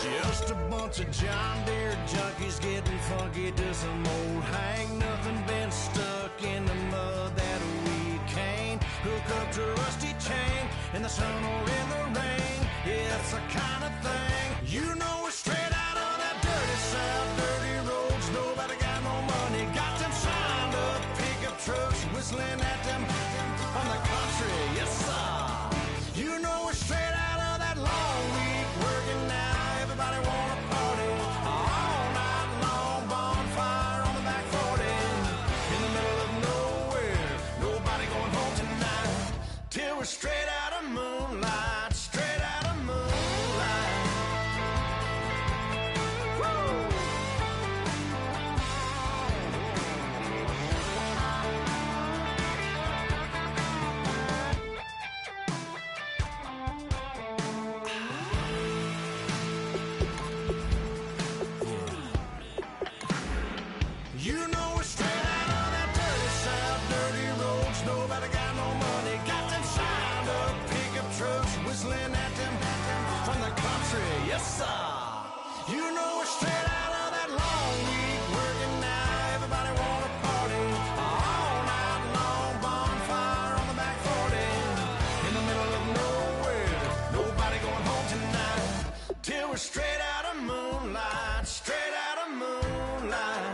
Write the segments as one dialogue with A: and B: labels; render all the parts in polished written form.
A: Just a bunch of John Deere junkies getting funky to some old hang. Nothing been stuck in the mud that we can't hook up to a rusty chain in the sun or in the rain. It's the kind of thing, you know, we're straight out of that dirty south. Dirty roads, nobody got no money. Got them signed up pickup trucks whistling at them on the country. Yes, sir. You know, we're straight out of that long week working now. Everybody wanna party all night long. Bonfire on the back 40 in the middle of nowhere. Nobody going home tonight till we're straight out of moonlight. Straight out of moonlight. Woo! You know we're straight out of that dirty south, dirty roads, nobody got no money. Got them signed up pickup trucks whistling at them from the country. Yes, sir. You know we're straight out of that long week working now. Everybody wanna party all night long. Bonfire on the back 40 in the middle of nowhere. Nobody going home tonight till we're straight out of moonlight. Straight out of moonlight.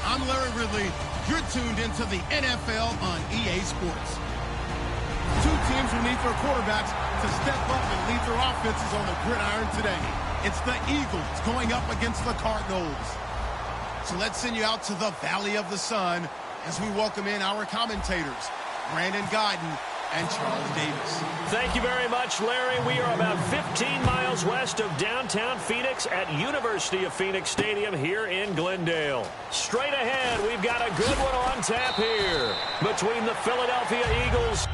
B: I'm Larry Ridley. You're tuned into the NFL on EA Sports. Two teams will need their quarterbacks to step up and lead their offenses on the gridiron today. It's the Eagles going up against the Cardinals. So let's send you out to the Valley of the Sun as we welcome in our commentators, Brandon Guyton and Charles Davis.
C: Thank you very much, Larry. We are about 15 miles west of downtown Phoenix at University of Phoenix Stadium here in Glendale. Straight ahead, we've got a good one on tap here between the Philadelphia Eagles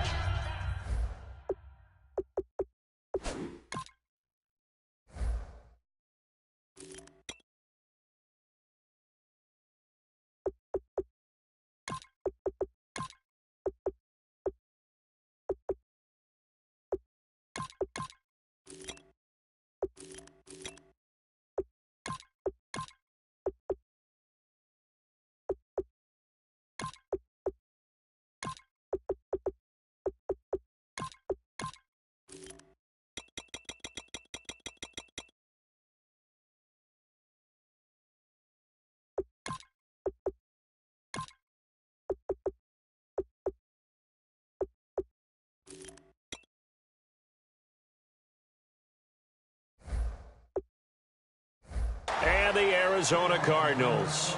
C: and the Arizona Cardinals.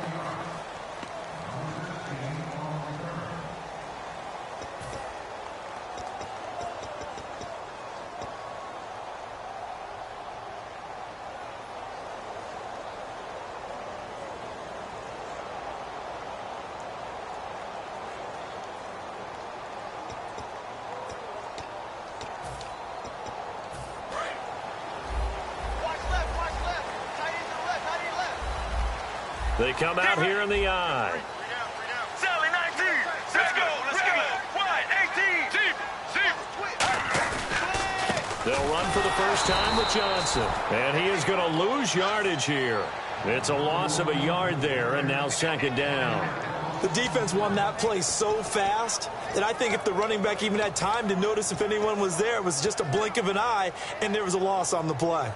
C: They come out here in the I.
D: Sally 19. Let's go. Wide 18.
C: They'll run for the first time with Johnson. And he is going to lose yardage here. It's a loss of a yard there, and now second down.
E: The defense won that play so fast that I think if the running back even had time to notice if anyone was there, it was just a blink of an eye, and there was a loss on the play.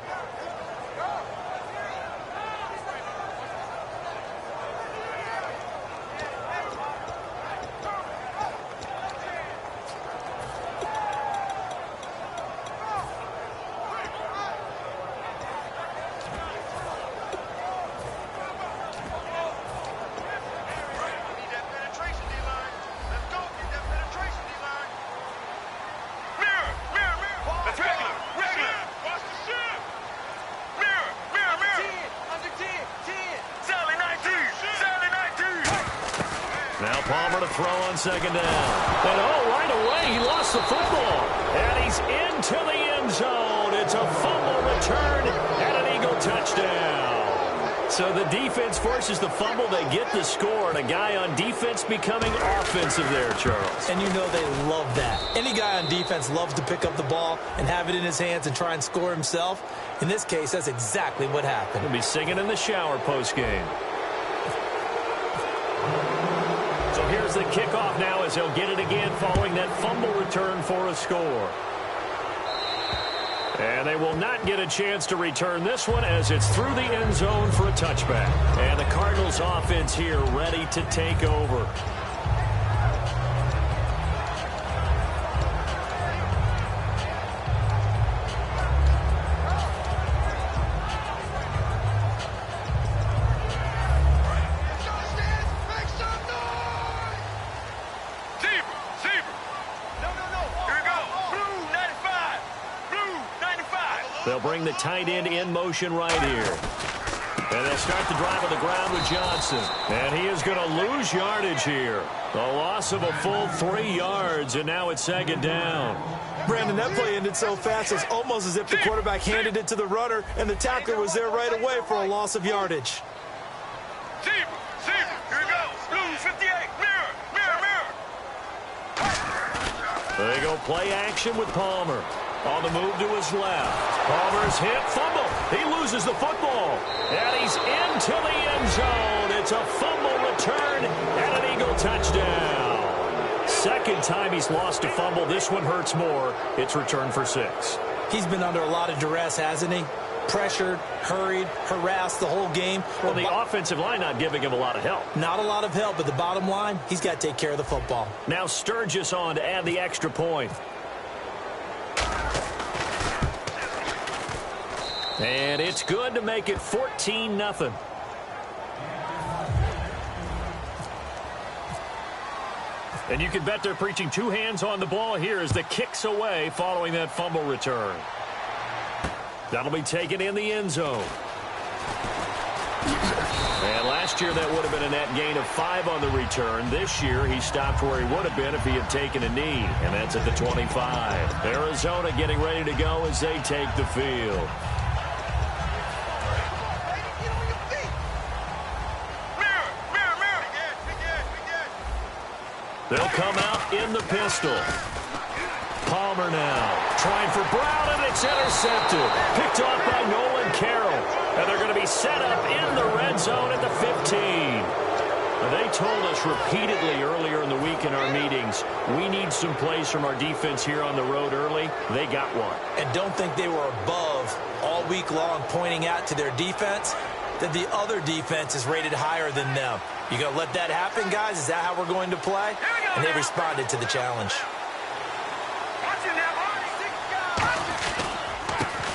C: Now Palmer to throw on second down. And right away, he lost the football. And he's into the end zone. It's a fumble return and an Eagle touchdown. So the defense forces the fumble. They get the score. And a guy on defense becoming offensive there, Charles.
E: And you know they love that. Any guy on defense loves to pick up the ball and have it in his hands and try and score himself. In this case, that's exactly what happened.
C: He'll be singing in the shower postgame. So here's the kickoff now as he'll get it again following that fumble return for a score. And they will not get a chance to return this one as it's through the end zone for a touchback. And the Cardinals offense here ready to take over. They'll bring the tight end in motion right here. And they'll start the drive on the ground with Johnson. And he is going to lose yardage here. A loss of a full 3 yards, and now it's second down.
E: Brandon, that play ended so fast, it's almost as if the quarterback handed it to the runner, and the tackler was there right away for a loss of yardage.
D: Here we go. Blue 58. Mirror.
C: There they go, play action with Palmer. On the move to his left. Palmer's hit, fumble. He loses the football. And he's into the end zone. It's a fumble return and an Eagle touchdown. Second time he's lost a fumble. This one hurts more. It's returned for 6.
E: He's been under a lot of duress, hasn't he? Pressured, hurried, harassed the whole game.
C: Well, the offensive line not giving him a lot of help.
E: Not a lot of help, but the bottom line, he's got to take care of the football.
C: Now Sturgis on to add the extra point. And it's good to make it 14-0. And you can bet they're preaching 2 hands on the ball here as the kick's away following that fumble return. That'll be taken in the end zone. And last year that would have been a net gain of 5 on the return. This year he stopped where he would have been if he had taken a knee. And that's at the 25. Arizona getting ready to go as they take the field. They'll come out in the pistol. Palmer now trying for Brown, and it's intercepted. Picked off by Nolan Carroll. And they're going to be set up in the red zone at the 15. Now, they told us repeatedly earlier in the week in our meetings, we need some plays from our defense here on the road early. They got one.
E: And don't think they were above all week long pointing out to their defense that the other defense is rated higher than them. You going to let that happen, guys? Is that how we're going to play? And they responded to the challenge.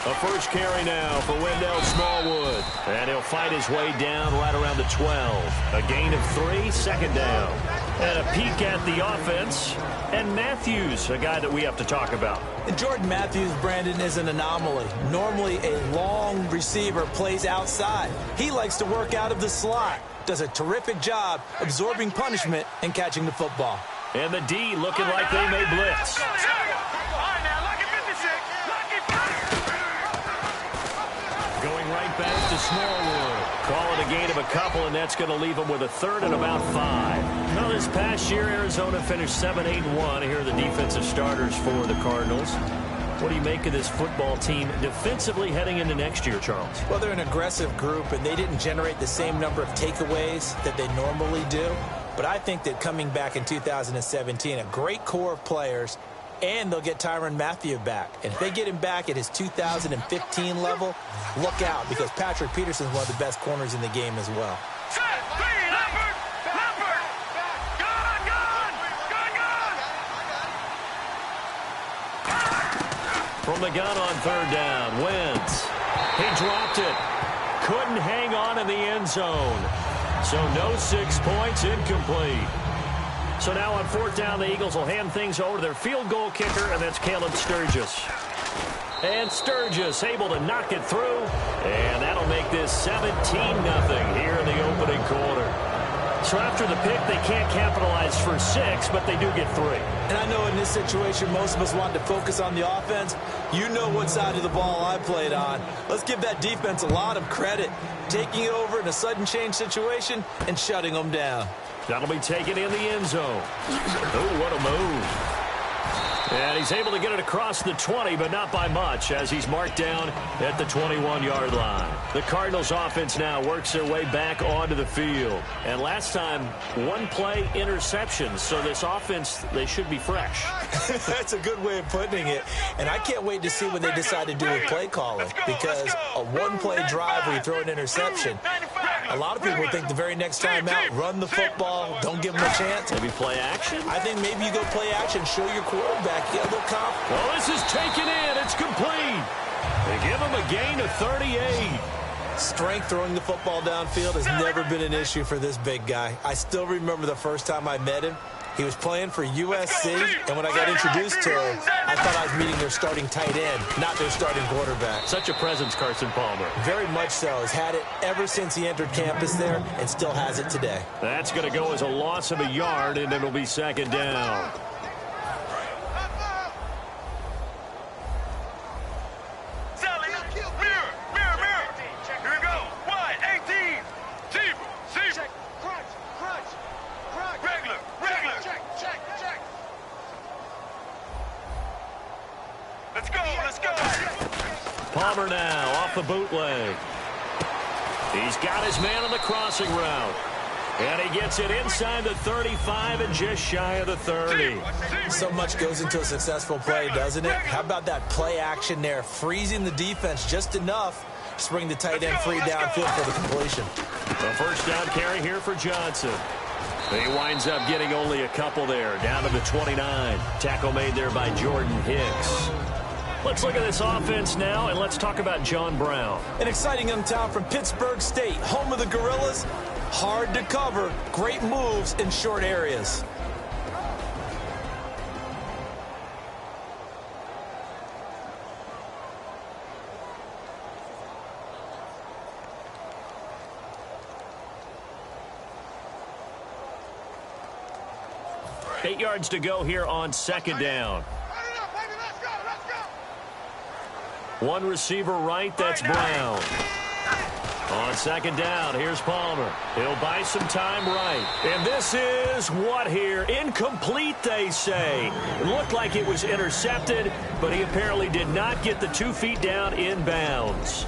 C: A first carry now for Wendell Smallwood. And he'll fight his way down right around the 12. A gain of 3, second down. And a peek at the offense. And Matthews, a guy that we have to talk about.
E: And Jordan Matthews, Brandon, is an anomaly. Normally a long receiver plays outside. He likes to work out of the slot. Does a terrific job absorbing punishment and catching the football.
C: And the D looking like they may blitz. Going right back to Smallwood. Call it a gain of a couple, and that's going to leave them with a third and about 5. Now, this past year, Arizona finished 7-8-1. Here are the defensive starters for the Cardinals. What do you make of this football team defensively heading into next year, Charles?
E: Well, they're an aggressive group, and they didn't generate the same number of takeaways that they normally do. But I think that coming back in 2017, a great core of players, and they'll get Tyrann Mathieu back. And if they get him back at his 2015 level, look out, because Patrick Peterson's one of the best corners in the game as well.
C: From the gun on third down, Wentz. He dropped it. Couldn't hang on in the end zone. So no 6 points, incomplete. So now on fourth down, the Eagles will hand things over to their field goal kicker, and that's Caleb Sturgis. And Sturgis able to knock it through, and that'll make this 17-0 here in the opening quarter. So after the pick, they can't capitalize for 6, but they do get 3.
E: And I know in this situation, most of us wanted to focus on the offense. You know what side of the ball I played on. Let's give that defense a lot of credit, taking it over in a sudden change situation and shutting them down.
C: That'll be taken in the end zone. Oh, what a move. And he's able to get it across the 20, but not by much, as he's marked down at the 21-yard line. The Cardinals offense now works their way back onto the field. And last time, one-play interceptions. So this offense, they should be fresh.
E: That's a good way of putting it. And I can't wait to see what they decide to do with play calling, because a one-play drive where you throw an interception, a lot of people think the very next time out, run the football, don't give them a chance.
C: Maybe play action?
E: I think maybe you go play action, show your quarterback you have a little confidence.
C: Well, this is taken in. It's complete. They give him a gain of 38.
E: Strength throwing the football downfield has never been an issue for this big guy. I still remember the first time I met him. He was playing for USC, and when I got introduced to him, I thought I was meeting their starting tight end, not their starting quarterback.
C: Such a presence, Carson Palmer.
E: Very much so. Has had it ever since he entered campus there and still has it today.
C: That's going to go as a loss of a yard, and it'll be second down. Palmer now off the bootleg. He's got his man on the crossing route. And he gets it inside the 35 and just shy of the 30.
E: So much goes into a successful play, doesn't it? How about that play action there, freezing the defense just enough to bring the tight end free downfield for the completion.
C: The first down carry here for Johnson. He winds up getting only a couple there, down to the 29. Tackle made there by Jordan Hicks. Let's look at this offense now, and let's talk about John Brown.
E: An exciting young talent from Pittsburgh State, home of the Gorillas. Hard to cover, great moves in short areas.
C: Eight yards to go here on second down. One receiver right, that's Brown. On second down, here's Palmer. He'll buy some time right. And this is what here? Incomplete, they say. It looked like it was intercepted, but he apparently did not get the 2 feet down in bounds.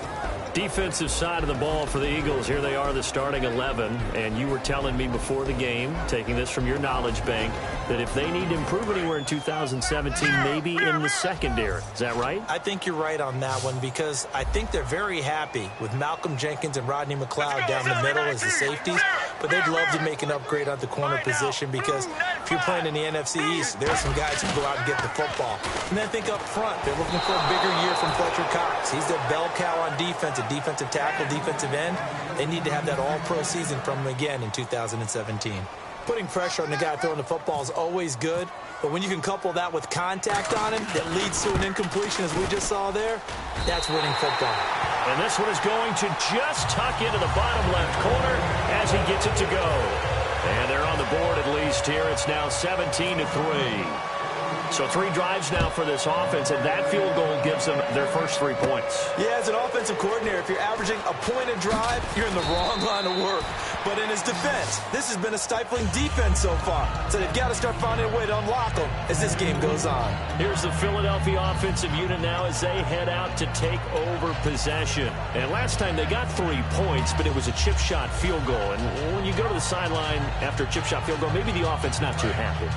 C: Defensive side of the ball for the Eagles. Here they are, the starting 11. And you were telling me before the game, taking this from your knowledge bank, that if they need to improve anywhere in 2017, maybe in the secondary. Is that right?
E: I think you're right on that one, because I think they're very happy with Malcolm Jenkins and Rodney McLeod down the middle as the safeties, but they'd love to make an upgrade at the corner position, because if you're playing in the NFC East, there's some guys who go out and get the football. And then I think up front, they're looking for a bigger year from Fletcher Cox. He's their bell cow on defense, a defensive tackle, defensive end. They need to have that all-pro season from him again in 2017. Putting pressure on the guy throwing the football is always good, but when you can couple that with contact on him that leads to an incompletion, as we just saw there, that's winning football.
C: And this one is going to just tuck into the bottom left corner as he gets it to go. And they're on the board at least here. It's now 17-3. So 3 drives now for this offense, and that field goal gives them their first 3 points.
E: Yeah, as an offensive coordinator, if you're averaging a point a drive, you're in the wrong line of work. But in his defense, this has been a stifling defense so far. So they've got to start finding a way to unlock them as this game goes on.
C: Here's the Philadelphia offensive unit now as they head out to take over possession. And last time they got 3 points, but it was a chip shot field goal. And when you go to the sideline after a chip shot field goal, maybe the offense not too happy.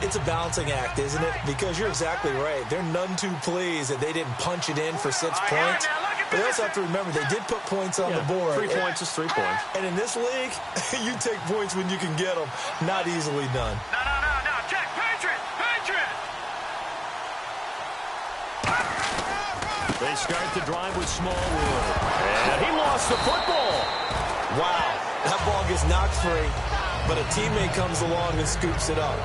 E: It's a balancing act, isn't it? Because you're exactly right. They're none too pleased that they didn't punch it in for 6 points. But they also have to remember they did put points on the board.
C: 3 points is 3 points.
E: And in this league, you take points when you can get them. Not easily done.
D: No. Check. Patriot.
C: They start the drive with Smallwood. And he lost the football.
E: Wow. That ball gets knocked free, but a teammate comes along and scoops it up.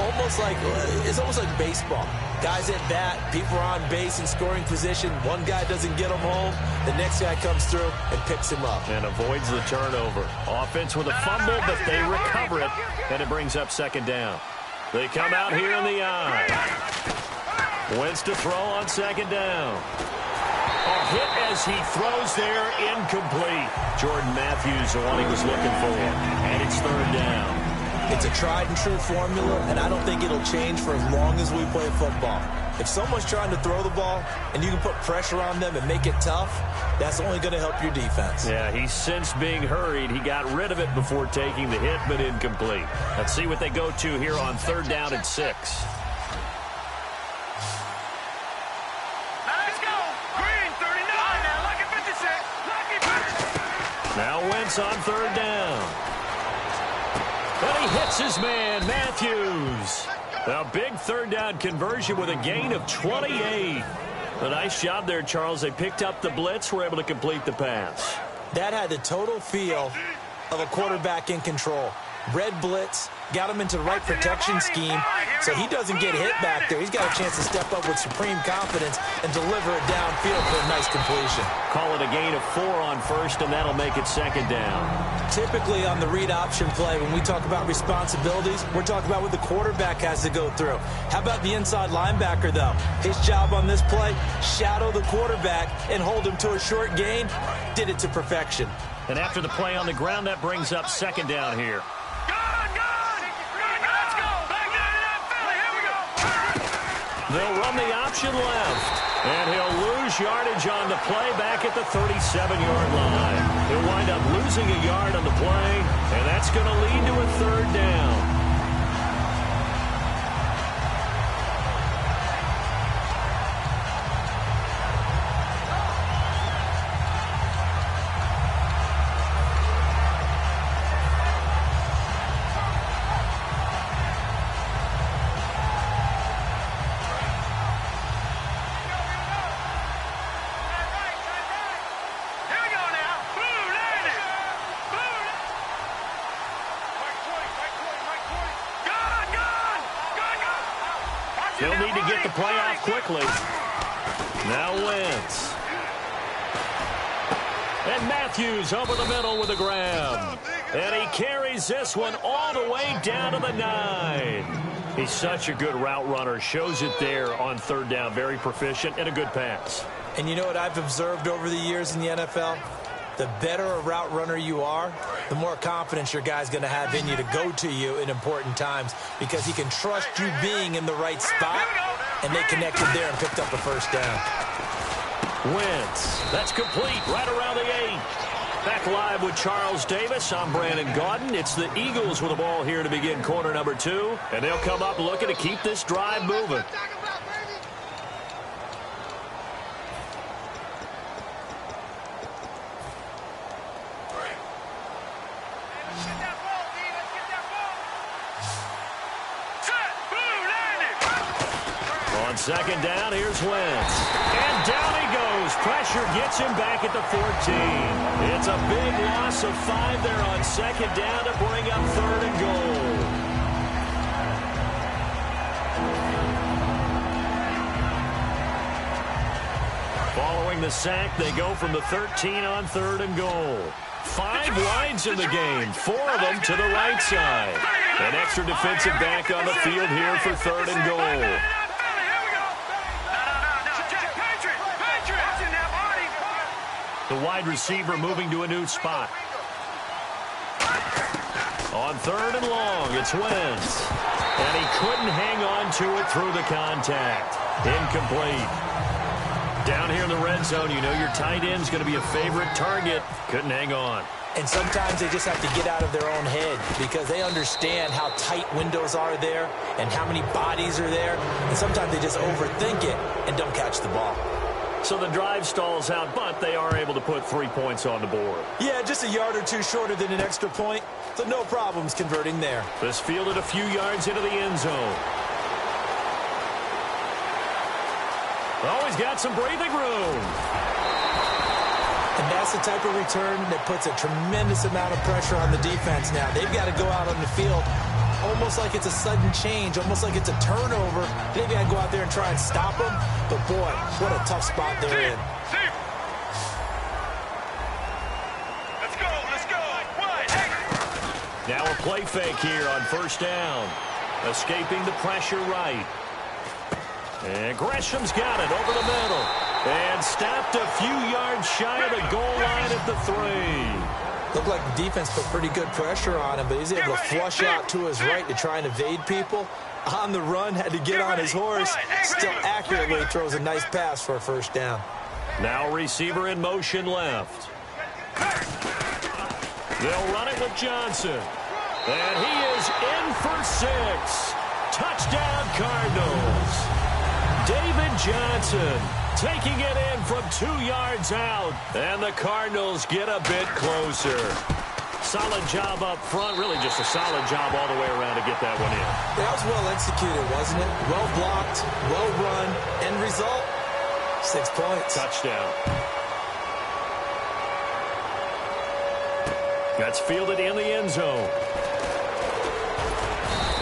E: It's almost like baseball. Guys at bat, people are on base in scoring position. One guy doesn't get him home. The next guy comes through and picks him up.
C: And avoids the turnover. Offense with a fumble, but they recover it. And it brings up 2nd down. They come out here in the eye. Wentz to throw on 2nd down. A hit as he throws there, incomplete. Jordan Matthews, the one he was looking for. And it's 3rd down.
E: It's a tried-and-true formula, and I don't think it'll change for as long as we play football. If someone's trying to throw the ball and you can put pressure on them and make it tough, that's only going to help your defense.
C: Yeah, he's since being hurried. He got rid of it before taking the hit, but incomplete. Let's see what they go to here on 3rd down and 6.
D: Let's go. Green, 39. Now, lucky 56. Lucky 56.
C: Now Wentz on 3rd down. And he hits his man, Matthews. A big 3rd down conversion with a gain of 28. A nice job there, Charles. They picked up the blitz, were able to complete the pass.
E: That had the total feel of a quarterback in control. Red blitz, got him into the right protection scheme, so he doesn't get hit back there. He's got a chance to step up with supreme confidence and deliver it downfield for a nice completion.
C: Call it a gain of 4 on 1st, and that'll make it 2nd down.
E: Typically on the read option play, when we talk about responsibilities, we're talking about what the quarterback has to go through. How about the inside linebacker, though? His job on this play, shadow the quarterback and hold him to a short gain. Did it to perfection.
C: And after the play on the ground, that brings up 2nd down here.
D: Let's go. Back down to that Philly. Here we go.
C: They'll run the option left. And he'll lose yardage on the play back at the 37-yard line. He'll wind up losing a yard on the play, and that's going to lead to a 3rd down. They'll need to get the play off quickly. Now Wentz. And Matthews over the middle with a grab. And he carries this one all the way down to the 9. He's such a good route runner. Shows it there on 3rd down. Very proficient and a good pass.
E: And you know what I've observed over the years in the NFL? The better a route runner you are, the more confidence your guy's going to have in you to go to you in important times because he can trust you being in the right spot, and they connected there and picked up a 1st down.
C: Wentz. That's complete right around the 8. Back live with Charles Davis. I'm Brandon Gaudin. It's the Eagles with the ball here to begin quarter number 2, and they'll come up looking to keep this drive moving. On 2nd down, here's Wentz. And down he goes. Pressure gets him back at the 14. It's a big loss of 5 there on 2nd down to bring up 3rd and goal. Following the sack, they go from the 13 on 3rd and goal. 5 wides in the game, 4 of them to the right side. An extra defensive back on the field here for 3rd and goal. The wide receiver moving to a new spot. On 3rd and long, it's Wentz. And he couldn't hang on to it through the contact. Incomplete. Down here in the red zone, you know your tight end's going to be a favorite target. Couldn't hang on.
E: And sometimes they just have to get out of their own head because they understand how tight windows are there and how many bodies are there. And sometimes they just overthink it and don't catch the ball.
C: So the drive stalls out, but they are able to put 3 points on the board.
E: Yeah, just a yard or two shorter than an extra point, so no problems converting there.
C: This fielded a few yards into the end zone. Oh, he's got some breathing room.
E: And that's the type of return that puts a tremendous amount of pressure on the defense now. They've got to go out on the field almost like it's a sudden change, almost like it's a turnover. They've got to go out there and try and stop them. But, boy, what a tough spot they're in.
D: Let's go, let's go. What?
C: Now a play fake here on 1st down. Escaping the pressure right. And Gresham's got it over the middle. And stopped a few yards shy of the goal line at the 3.
E: Looked like the defense put pretty good pressure on him, but he's able to flush out to his right to try and evade people. On the run, had to get on his horse. Still accurately throws a nice pass for a 1st down.
C: Now receiver in motion left. They'll run it with Johnson. And he is in for 6. Touchdown Cardinals. David Johnson taking it in from 2 yards out. And the Cardinals get a bit closer. Solid job up front. Really just a solid job all the way around to get that one in.
E: That was well executed, wasn't it? Well blocked, well run. End result, 6 points.
C: Touchdown. That's fielded in the end zone.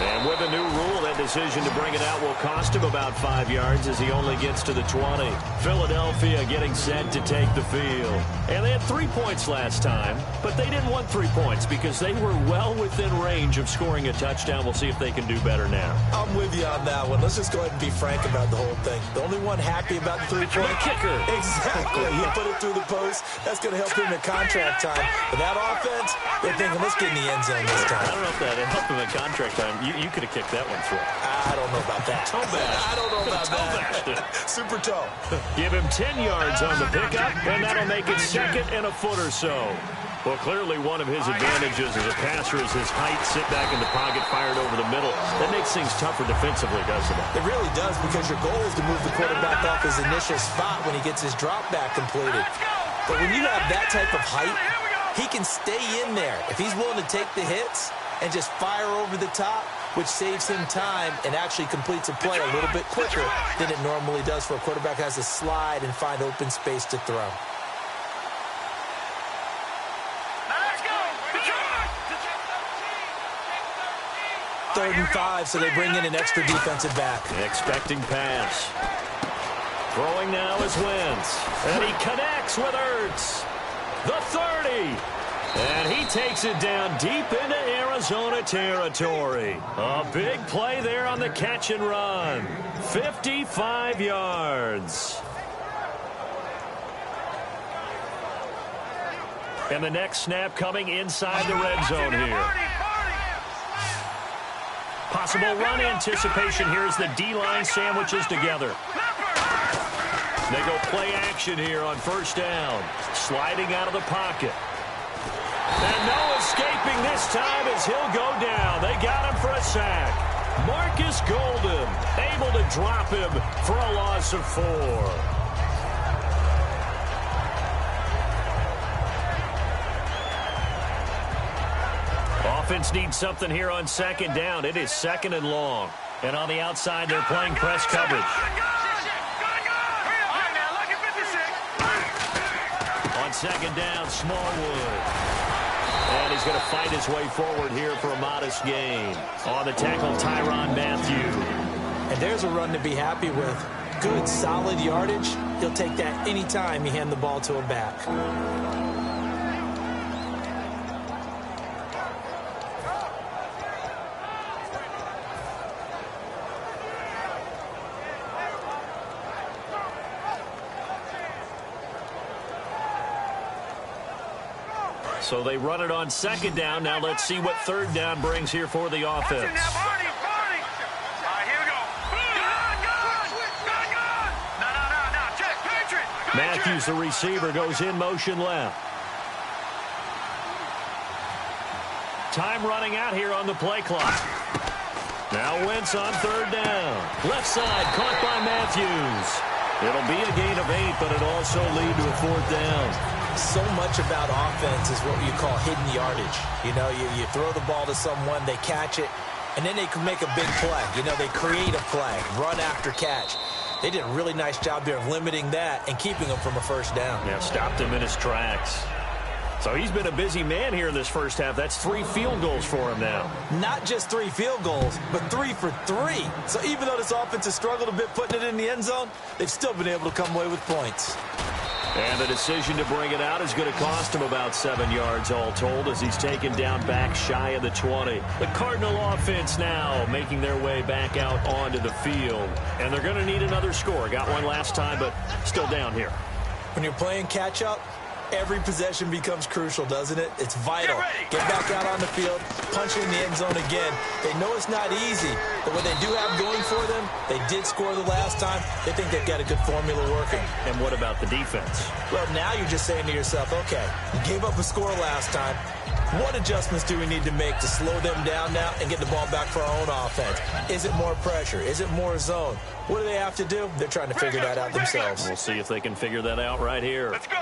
C: And with a new rule, that decision to bring it out will cost him about 5 yards as he only gets to the 20. Philadelphia getting set to take the field. And they had 3 points last time, but they didn't want 3 points because they were well within range of scoring a touchdown. We'll see if they can do better now.
E: I'm with you on that one. Let's just go ahead and be frank about the whole thing. The only one happy about the 3-point
C: kicker.
E: Exactly. He put it through the post. That's going to help him in contract time. But that offense, they're thinking, let's get in the end zone this time.
C: I don't know if that helped him in contract time. You could have kicked that one through.
E: I don't know about that.
C: Toe bash.
E: I don't know about
C: that.
E: Super toe.
C: Give him 10 yards on the pickup, and that'll make it 2nd and a foot or so. Well, clearly one of his advantages as a passer is his height, sit back in the pocket, fired over the middle. That makes things tougher defensively, doesn't it?
E: It really does, because your goal is to move the quarterback off his initial spot when he gets his drop back completed. But when you have that type of height, he can stay in there. If he's willing to take the hits and just fire over the top, which saves him time and actually completes a play a little bit quicker than it normally does for a quarterback who has to slide and find open space to throw. Third and 5, so they bring in an extra defensive back.
C: Expecting pass. Throwing now is Wentz. And he connects with Ertz. The 30. And he takes it down deep into Arizona territory. A big play there on the catch and run. 55 yards. And the next snap coming inside the red zone here. Possible run anticipation here as the D-line sandwiches together. They go play action here on 1st down. Sliding out of the pocket. And no escaping this time as he'll go down. They got him for a sack. Marcus Golden able to drop him for a loss of 4. Offense needs something here on 2nd down. It is 2nd and long. And on the outside, they're playing press coverage. On 2nd down, Smallwood. And he's going to fight his way forward here for a modest gain. On the tackle, Tyrann Mathieu.
E: And there's a run to be happy with. Good, solid yardage. He'll take that anytime you hand the ball to him back.
C: So they run it on second down. Now let's see what third down brings here for the offense.
D: All right, here we go. No. Check. Patriot.
C: Matthews, the receiver, goes in motion left. Time running out here on the play clock. Now Wentz on third down. Left side, caught by Matthews. It'll be a gain of 8, but it'll also lead to a fourth down.
E: So much about offense is what you call hidden yardage. You know, you throw the ball to someone, they catch it, and then they can make a big play. You know, they create a play, run after catch. They did a really nice job there of limiting that and keeping him from a first down.
C: Yeah, stopped him in his tracks. So he's been a busy man here in this first half. That's 3 field goals for him now.
E: Not just 3 field goals, but 3 for 3. So even though this offense has struggled a bit putting it in the end zone, they've still been able to come away with points.
C: And the decision to bring it out is going to cost him about 7 yards all told as he's taken down back shy of the 20. The Cardinal offense now making their way back out onto the field. And they're going to need another score. Got one last time, but still down here.
E: When you're playing catch-up, every possession becomes crucial, doesn't it? It's vital. Get back out on the field, punch in the end zone again. They know it's not easy, but what they do have going for them, they did score the last time. They think they've got a good formula working.
C: And what about the defense?
E: Well, now you're just saying to yourself, okay, we gave up a score last time. What adjustments do we need to make to slow them down now and get the ball back for our own offense? Is it more pressure? Is it more zone? What do they have to do? They're trying to figure that out themselves.
C: We'll see if they can figure that out right here.
D: Let's go.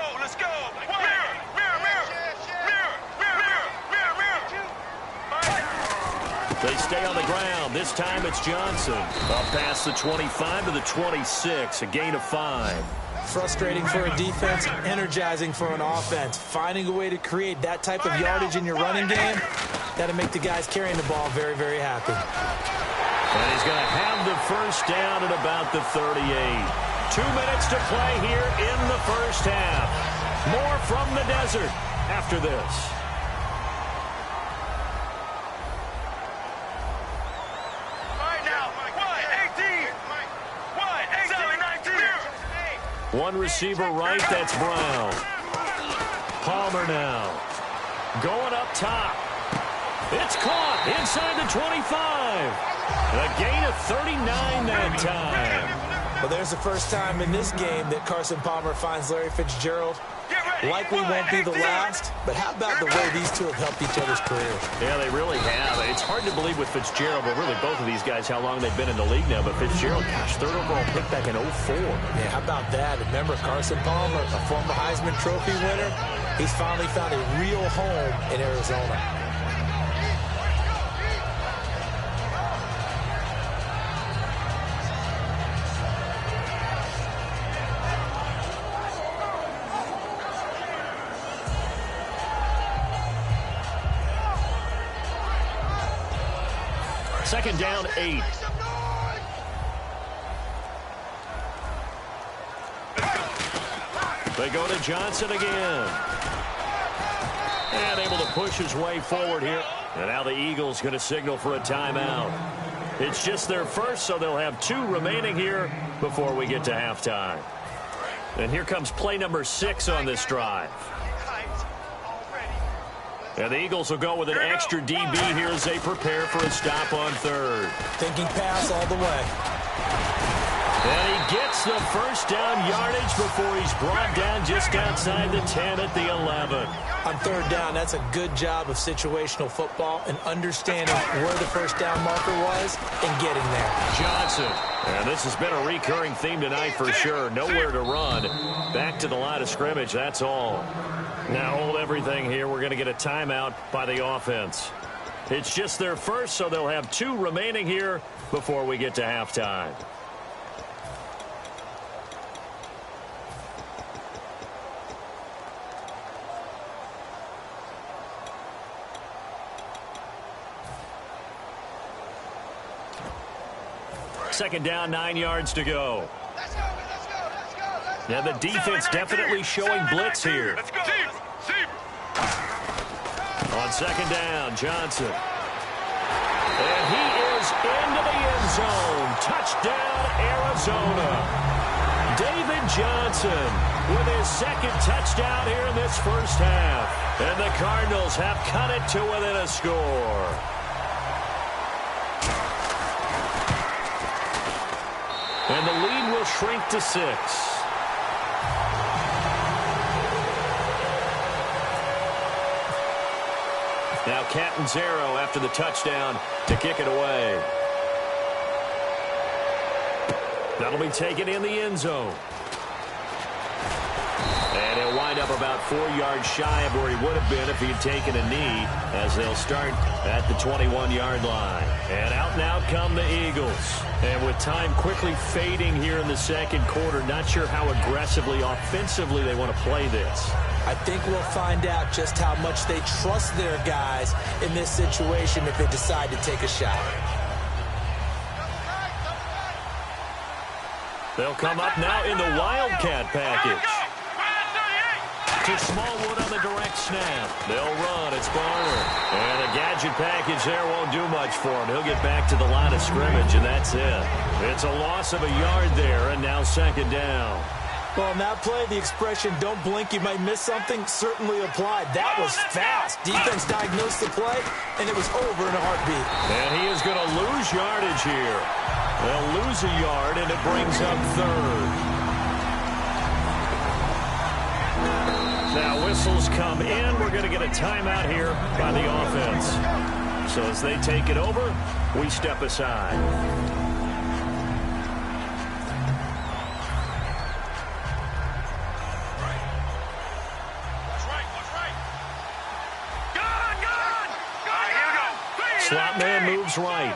C: They stay on the ground. This time it's Johnson. Up past the 25 to the 26, a gain of 5.
E: Frustrating for a defense, energizing for an offense. Finding a way to create that type of yardage in your running game, that'll make the guys carrying the ball very, very happy.
C: And he's going to have the first down at about the 38. 2 minutes to play here in the first half. More from the desert after this. One receiver right, that's Brown. Palmer now. Going up top. It's caught inside the 25. A gain of 39 that time.
E: Well, there's the first time in this game that Carson Palmer finds Larry Fitzgerald. Likely won't be the last, but how about the way these two have helped each other's careers?
C: Yeah, they really have. It's hard to believe with Fitzgerald, but really both of these guys, how long they've been in the league now. But Fitzgerald, gosh, 3rd overall pick back in 04.
E: Yeah, how about that? Remember Carson Palmer, a former Heisman Trophy winner? He's finally found a real home in Arizona.
C: Second down, 8. They go to Johnson again. And able to push his way forward here. And now the Eagles going to signal for a timeout. It's just their first, so they'll have 2 remaining here before we get to halftime. And here comes play number 6 on this drive. And the Eagles will go with an extra DB here as they prepare for a stop on 3rd.
E: Thinking pass all the way.
C: And he gets the first down yardage before he's brought down just outside the 10 at the 11.
E: On 3rd down, that's a good job of situational football and understanding where the first down marker was and getting there.
C: Johnson. And this has been a recurring theme tonight for sure. Nowhere to run. Back to the line of scrimmage, that's all. Now hold everything here. We're going to get a timeout by the offense. It's just their first, so they'll have 2 remaining here before we get to halftime. Second down, 9 yards to go. Now the defense definitely showing blitz here. On second down, Johnson. And he is into the end zone. Touchdown, Arizona. David Johnson with his second touchdown here in this first half. And the Cardinals have cut it to within a score. And the lead will shrink to 6. Now Catanzaro after the touchdown to kick it away. That'll be taken in the end zone. And he'll wind up about 4 yards shy of where he would have been if he had taken a knee, as they'll start at the 21-yard line. And out now come the Eagles. And with time quickly fading here in the second quarter, not sure how aggressively, offensively they want to play this.
E: I think we'll find out just how much they trust their guys in this situation if they decide to take a shot.
C: They'll come up now in the Wildcat package. To Smallwood on the direct snap. They'll run. It's Barner. And the gadget package there won't do much for him. He'll get back to the line of scrimmage, and that's it. It's a loss of a yard there, and now second down.
E: Well, in that play, the expression, don't blink, you might miss something, certainly applied. That was fast. Defense diagnosed the play, and it was over in a heartbeat.
C: And he is going to lose yardage here. They'll lose a yard, and it brings up third. Now whistles come in. We're going to get a timeout here by the offense. So as they take it over, we step aside. Slot man moves right.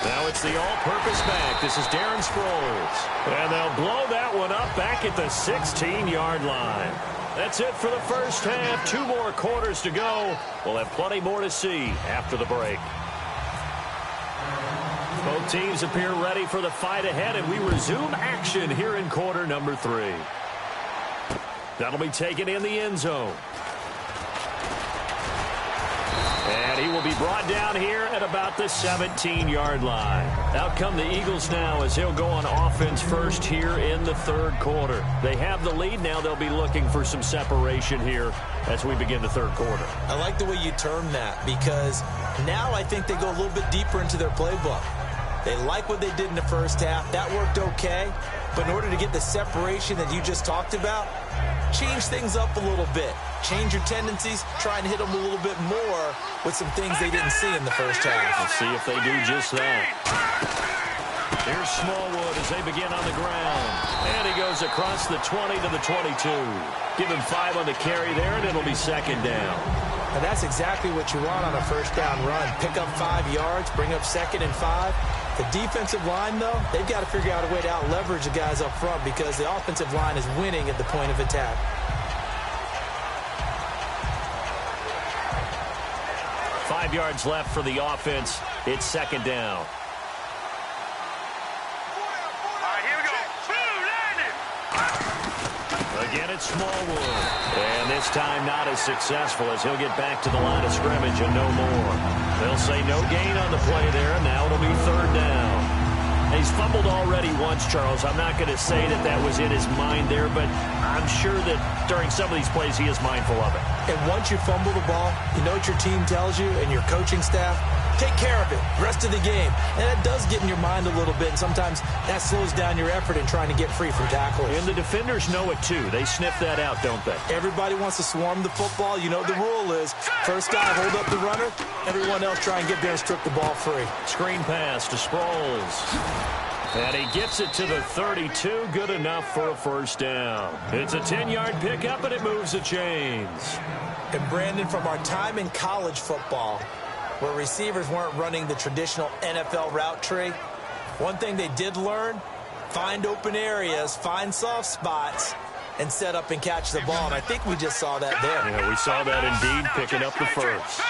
C: Now it's the all-purpose back. This is Darren Sproles. And they'll blow that one up back at the 16-yard line. That's it for the first half. 2 more quarters to go. We'll have plenty more to see after the break. Both teams appear ready for the fight ahead, and we resume action here in quarter number 3. That'll be taken in the end zone. And he will be brought down here at about the 17-yard line. Out come the Eagles now as he'll go on offense first here in the third quarter. They have the lead. Now they'll be looking for some separation here as we begin the third quarter.
E: I like the way you term that, because now I think they go a little bit deeper into their playbook. They like what they did in the first half. That worked okay. But in order to get the separation that you just talked about, change things up a little bit. Change your tendencies. Try and hit them a little bit more with some things they didn't see in the first half.
C: Let's see if they do just that. Here's Smallwood as they begin on the ground. And he goes across the 20 to the 22. Give him 5 on the carry there, and it'll be second down.
E: And that's exactly what you want on a first down run. Pick up 5 yards, bring up second and 5. The defensive line, though, they've got to figure out a way to out-leverage the guys up front because the offensive line is winning at the point of attack.
C: Five yards left for the offense. It's second down. Again, it's Smallwood. And this time not as successful as he'll get back to the line of scrimmage and no more. They'll say no gain on the play there. Now it'll be third down. He's fumbled already once, Charles. I'm not going to say that that was in his mind there, but I'm sure that during some of these plays he is mindful of it.
E: And once you fumble the ball, you know what your team tells you and your coaching staff? Take care of it rest of the game. And that does get in your mind a little bit, and sometimes that slows down your effort in trying to get free from tackles.
C: And the defenders know it too. They sniff that out, don't they?
E: Everybody wants to swarm the football. You know the rule is first guy hold up the runner, everyone else try and get there and strip the ball free.
C: Screen pass to Sproles. And he gets it to the 32. Good enough for a first down. It's a 10-yard pickup, and it moves the chains.
E: And Brandon, from our time in college football, where receivers weren't running the traditional NFL route tree, one thing they did learn, find open areas, find soft spots, and set up and catch the ball. And I think we just saw that there.
C: Yeah, we saw that indeed, picking up the first.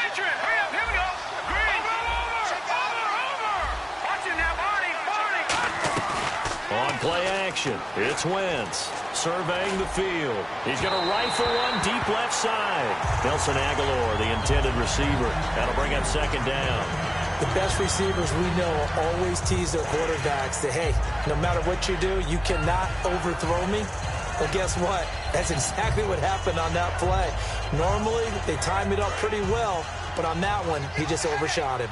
C: On play action, it's Wentz surveying the field. He's going to rifle one deep left side. Nelson Aguilar, the intended receiver. That'll bring up second down.
E: The best receivers we know always tease their quarterbacks that, hey, no matter what you do, you cannot overthrow me. Well, guess what? That's exactly what happened on that play. Normally, they time it up pretty well, but on that one, he just overshot him.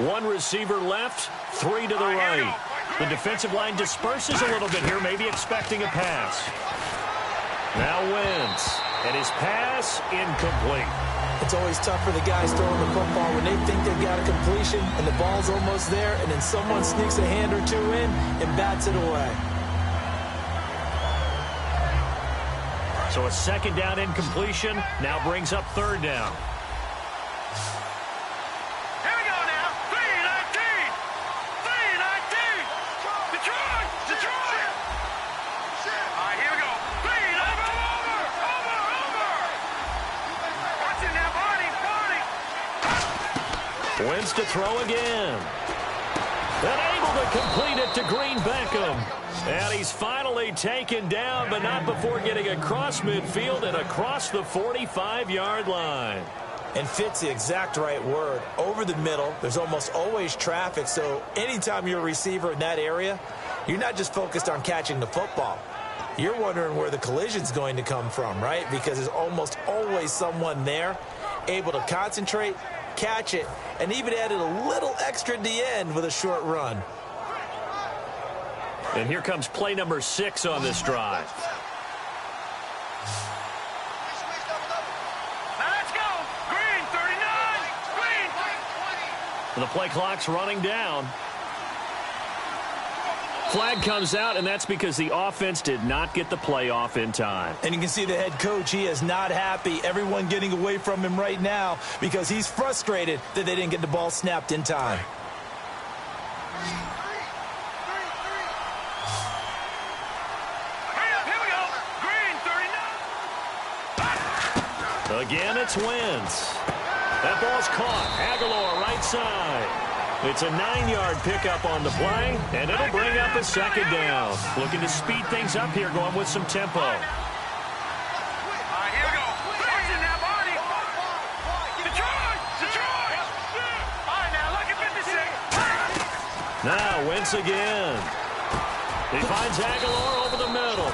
C: One receiver left, 3 to the right. The defensive line disperses a little bit here, maybe expecting a pass. Now Wentz, and his pass incomplete.
E: It's always tough for the guys throwing the football when they think they've got a completion and the ball's almost there, and then someone sneaks a hand or two in and bats it away.
C: So a second down incompletion now brings up third down.
D: Here we go now. 3-19. 3-19. Detroit. Detroit. All right, here we go. 3 over. Watch it now, Barney.
C: Wentz to throw again. And able to complete it to Green Beckham. And he's finally taken down, but not before getting across midfield and across the 45-yard line.
E: And fits the exact right word. Over the middle, there's almost always traffic, so anytime you're a receiver in that area, you're not just focused on catching the football. You're wondering where the collision's going to come from, right? Because there's almost always someone there able to concentrate, catch it, and even added a little extra at the end with a short run.
C: And here comes play number 6 on this drive.
D: Now let's go. Green, 39. Green.
C: The play clock's running down. Flag comes out, and that's because the offense did not get the play off in time.
E: And you can see the head coach, he is not happy. Everyone getting away from him right now because he's frustrated that they didn't get the ball snapped in time.
C: Again, it's Wentz. That ball's caught. Aguilar, right side. It's a 9-yard pickup on the play, and it'll bring up a second down. Looking to speed things up here, going with some tempo.
D: All right, here we go. Watch it now, Barney. Detroit. Detroit. All right, now, look at 56.
C: Now, Wentz again. He finds Aguilar over the middle.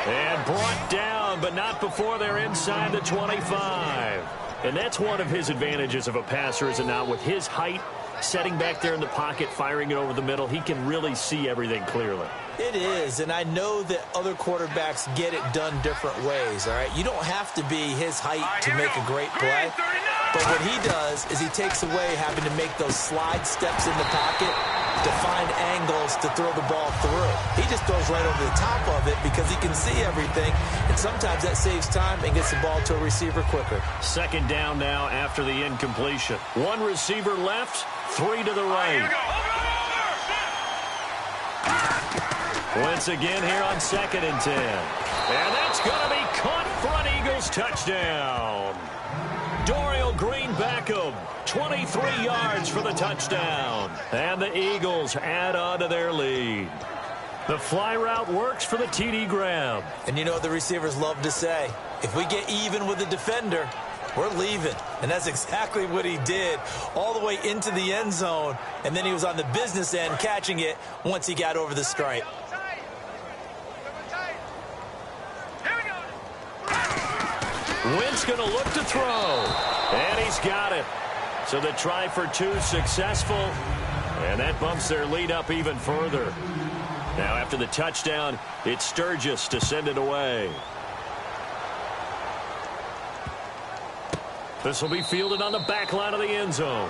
C: And brought down, but not before they're inside the 25. And that's one of his advantages of a passer, is it not? With his height, setting back there in the pocket, firing it over the middle, he can really see everything clearly.
E: It is, and I know that other quarterbacks get it done different ways, all right? You don't have to be his height to make a great play. But what he does is he takes away having to make those slide steps in the pocket to find angles to throw the ball through. He just throws right over the top of it because he can see everything, and sometimes that saves time and gets the ball to a receiver quicker.
C: Second down now after the incompletion. One receiver left, 3 to the right. Wentz again here on 2nd and 10. And that's going to be caught for an Eagles touchdown. Dorial Green Beckham, 23 yards for the touchdown. And the Eagles add on to their lead. The fly route works for the TD grab.
E: And you know what the receivers love to say? If we get even with the defender, we're leaving. And that's exactly what he did, all the way into the end zone. And then he was on the business end catching it once he got over the stripe.
C: Wentz going to look to throw. And he's got it. So the try for 2 successful. And that bumps their lead up even further. Now after the touchdown, it's Sturgis to send it away. This will be fielded on the back line of the end zone.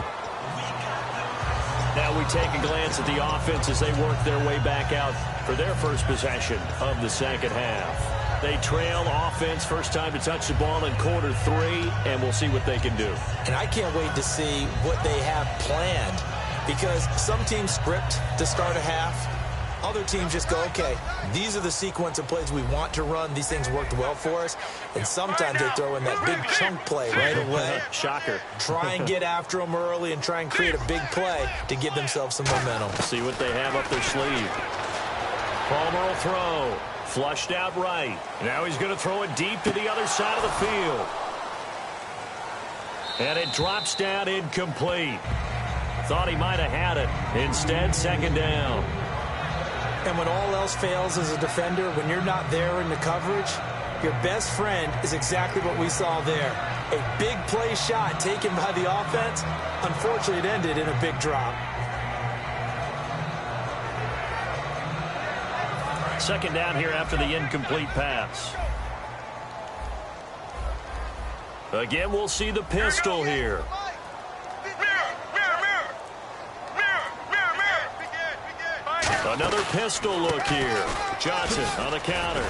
C: Now we take a glance at the offense as they work their way back out for their first possession of the second half. They trail offense, first time to touch the ball in quarter 3, and we'll see what they can do.
E: And I can't wait to see what they have planned, because some teams script to start a half. Other teams just go, okay, these are the sequence of plays we want to run. These things worked well for us. And sometimes they throw in that big chunk play right away.
C: Shocker.
E: Try and get after them early and try and create a big play to give themselves some momentum.
C: See what they have up their sleeve. Palmer will throw. Flushed out right. Now he's going to throw it deep to the other side of the field. And it drops down incomplete. Thought he might have had it. Instead, second down.
E: And when all else fails as a defender, when you're not there in the coverage, your best friend is exactly what we saw there. A big play shot taken by the offense. Unfortunately, it ended in a big drop.
C: Second down here after the incomplete pass. Again, we'll see the pistol here. Another pistol look here. Johnson on the counter.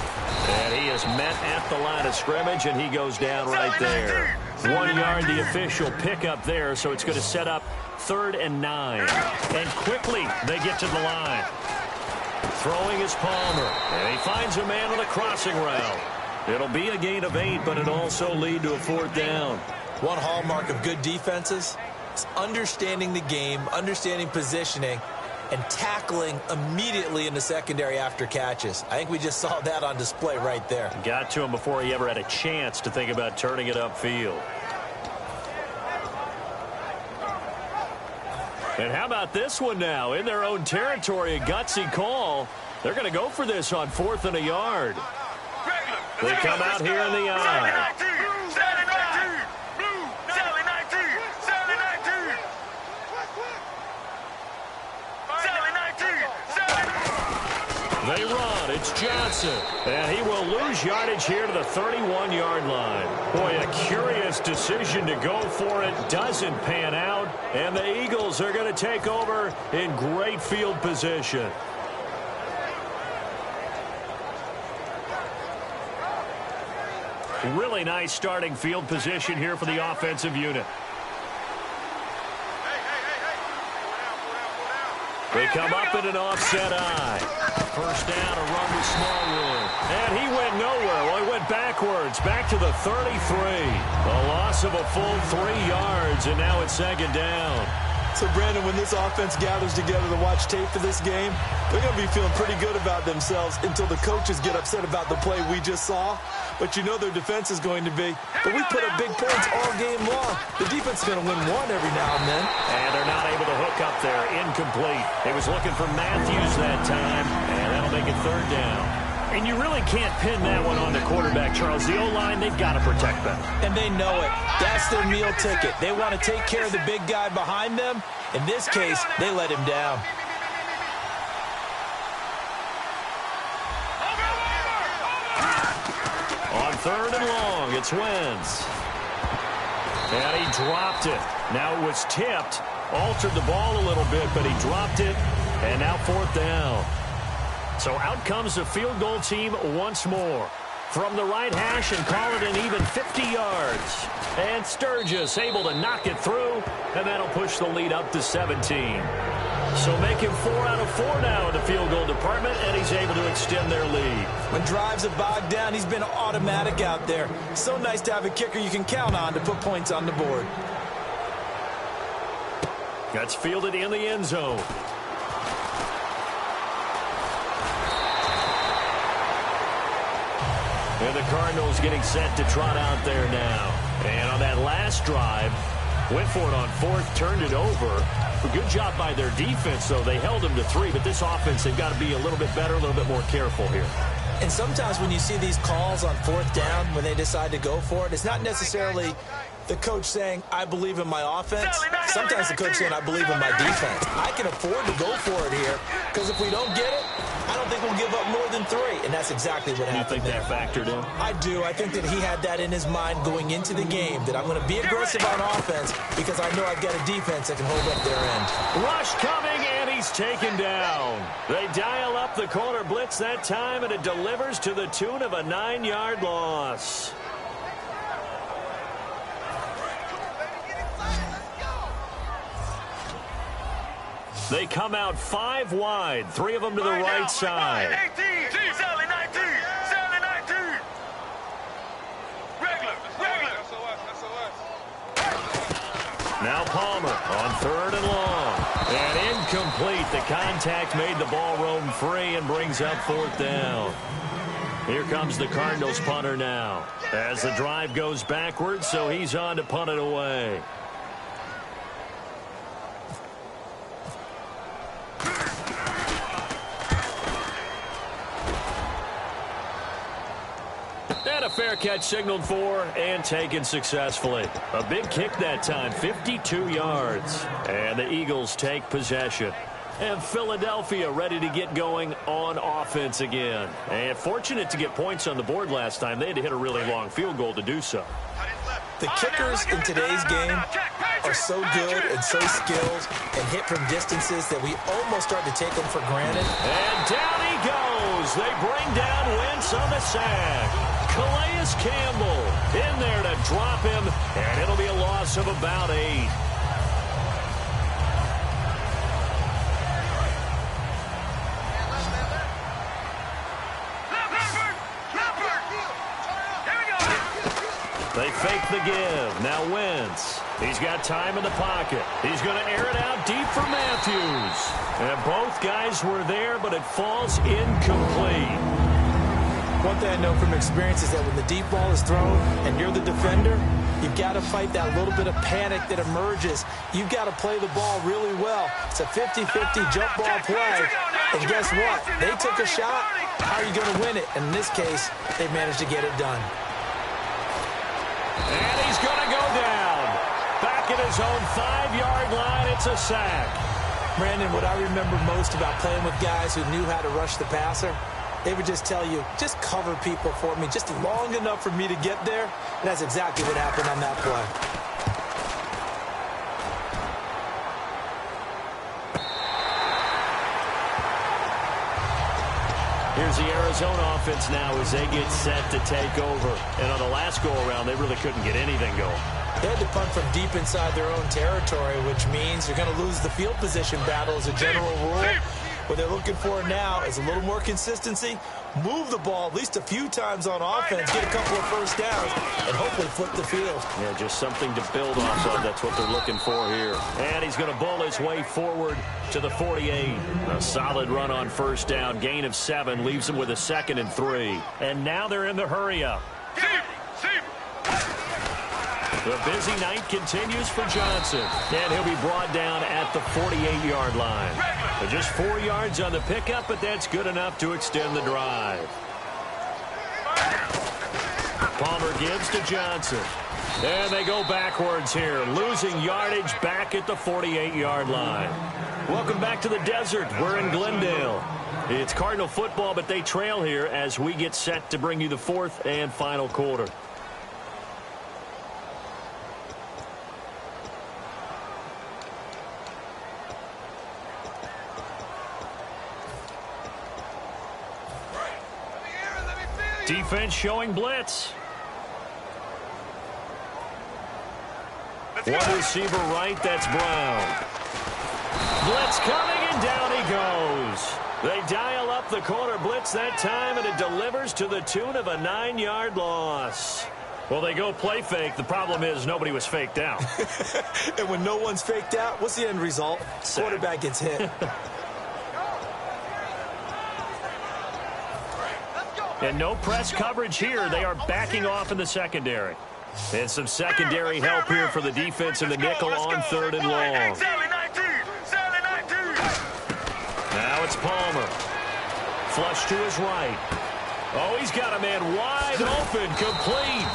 C: And he is met at the line of scrimmage, and he goes down right there. 1 yard, the official pickup there, so it's going to set up 3rd and 9. And quickly they get to the line. Throwing is Palmer, and he finds a man on the crossing route. It'll be a gain of 8, but it'll also lead to a 4th down.
E: One hallmark of good defenses is understanding the game, understanding positioning, and tackling immediately in the secondary after catches. I think we just saw that on display right there.
C: Got to him before he ever had a chance to think about turning it upfield. And how about this one now? In their own territory, a gutsy call. They're going to go for this on 4th and a yard. They come out here in the eye. They run. It's Johnson. And he will lose yardage here to the 31-yard line. Boy, a curious decision to go for it. Doesn't pan out. And the Eagles are going to take over in great field position. Really nice starting field position here for the offensive unit. They come up in an offset eye. First down, a run with Smallwood. And he went nowhere. Well, he went backwards, back to the 33. A loss of a full 3 yards, and now it's second down.
E: So, Brandon, when this offense gathers together to watch tape for this game, they're going to be feeling pretty good about themselves until the coaches get upset about the play we just saw. But you know their defense is going to be. But we put up big points all game long. The defense is going to win one every now and then.
C: And they're not able to hook up there. Incomplete. He was looking for Matthews that time, and that'll make it 3rd down. And you really can't pin that one on the quarterback, Charles. The O-line, they've got to protect them.
E: And they know it. That's their meal ticket. They want to take care of the big guy behind them. In this case, they let him down.
C: On 3rd and long, it's Wentz. And he dropped it. Now it was tipped. Altered the ball a little bit, but he dropped it. And now 4th down. So out comes the field goal team once more. From the right hash and call it an even 50 yards. And Sturgis able to knock it through, and that'll push the lead up to 17. So make him 4 out of 4 now in the field goal department, and he's able to extend their lead.
E: When drives have bogged down, he's been automatic out there. So nice to have a kicker you can count on to put points on the board.
C: That's fielded in the end zone. And the Cardinals getting set to trot out there now. And on that last drive, went for it on 4th, turned it over. A good job by their defense, though. They held them to 3, but this offense, they've got to be a little bit better, a little bit more careful here.
E: And sometimes when you see these calls on 4th down, when they decide to go for it, it's not necessarily the coach saying, I believe in my offense. Sometimes the coach saying, I believe in my defense. I can afford to go for it here, because if we don't get it, I don't think we'll give up more than 3. And that's exactly what happened.
C: You think that factored in?
E: I do. I think that he had that in his mind going into the game, that I'm going to be aggressive on offense because I know I've got a defense that can hold up their end.
C: Rush coming, and he's taken down. They dial up the corner blitz that time, and it delivers to the tune of a 9-yard loss. They come out 5 wide, 3 of them to the right side.
D: 18, 19, regular.
C: Now Palmer on 3rd and long. And incomplete. The contact made the ball roam free and brings up 4th down. Here comes the Cardinals punter now. As the drive goes backwards, so he's on to punt it away. fair catch signaled for and taken successfully. A big kick that time, 52 yards. And the Eagles take possession. And Philadelphia ready to get going on offense again. And fortunate to get points on the board last time. They had to hit a really long field goal to do so.
E: The kickers in today's game are so good and so skilled and hit from distances that we almost start to take them for granted.
C: And down he goes. They bring down Wentz on the sack. Calais Campbell in there to drop him, and it'll be a loss of about 8. They fake the give. Now Wentz. He's got time in the pocket. He's going to air it out deep for Matthews. And both guys were there, but it falls incomplete.
E: One thing I know from experience is that when the deep ball is thrown and you're the defender, you've got to fight that little bit of panic that emerges. You've got to play the ball really well. It's a 50-50 jump ball play. And guess what? They took a shot. How are you going to win it? And in this case, they managed to get it done.
C: And he's going to go down. Back at his own 5-yard line, it's a sack.
E: Brandon, what I remember most about playing with guys who knew how to rush the passer, they would just tell you, just cover people for me, just long enough for me to get there. And that's exactly what happened on that play.
C: Here's the Arizona offense now as they get set to take over. And on the last go-around, they really couldn't get anything going.
E: They had to punt from deep inside their own territory, which means you're going to lose the field position battle as a general rule. What they're looking for now is a little more consistency, move the ball at least a few times on offense, get a couple of first downs, and hopefully flip the field.
C: Yeah, just something to build off of. That's what they're looking for here. And he's going to bull his way forward to the 48. A solid run on first down. Gain of 7 leaves them with a 2nd and 3. And now they're in the hurry-up. The busy night continues for Johnson, and he'll be brought down at the 48-yard line. Just 4 yards on the pickup, but that's good enough to extend the drive. Palmer gives to Johnson. And they go backwards here, losing yardage back at the 48-yard line. Welcome back to the desert. We're in Glendale. It's Cardinal football, but they trail here as we get set to bring you the 4th and final quarter. Defense showing blitz. One receiver right, that's Brown. Blitz coming, and down he goes. They dial up the corner blitz that time, and it delivers to the tune of a 9-yard loss. Well, they go play fake. The problem is nobody was faked out.
E: And when no one's faked out, what's the end result? Quarterback gets hit.
C: And no press coverage here. They are backing off in the secondary. And some secondary help here for the defense in the nickel on 3rd and long. Now it's Palmer. Flush to his right. Oh, he's got a man wide open, complete.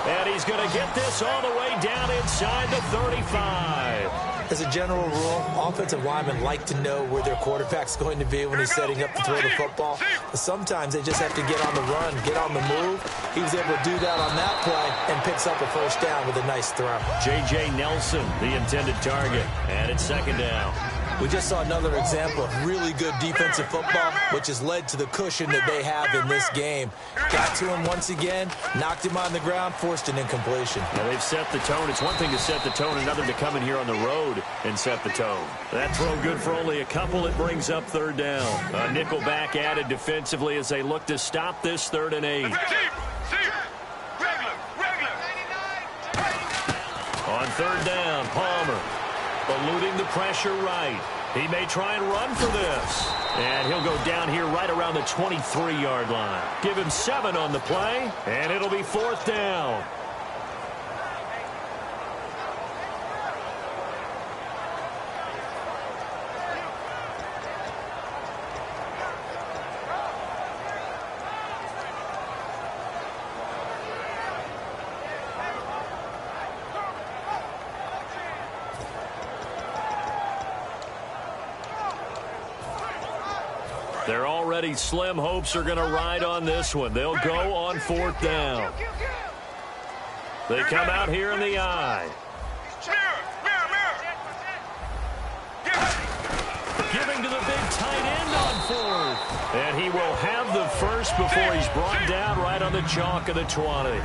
C: And he's going to get this all the way down inside the 35.
E: As a general rule, offensive linemen like to know where their quarterback's going to be when he's setting up to throw the football. But sometimes they just have to get on the run, get on the move. He was able to do that on that play and picks up a first down with a nice throw.
C: J.J. Nelson, the intended target, and it's 2nd down.
E: We just saw another example of really good defensive football, which has led to the cushion that they have in this game. Got to him once again, knocked him on the ground, forced an incompletion.
C: Now they've set the tone. It's one thing to set the tone, another to come in here on the road and set the tone. That throw good for only a couple. It brings up 3rd down. A nickel back added defensively as they look to stop this 3rd and 8. On 3rd down, Palmer eluding the pressure right. He may try and run for this. And he'll go down here right around the 23-yard line. Give him 7 on the play, and it'll be 4th down. Their already slim hopes are going to ride on this one. They'll go on 4th down. They come out here in the I. Giving to the big tight end on 4th. And he will have the first before he's brought down right on the chalk of the 20.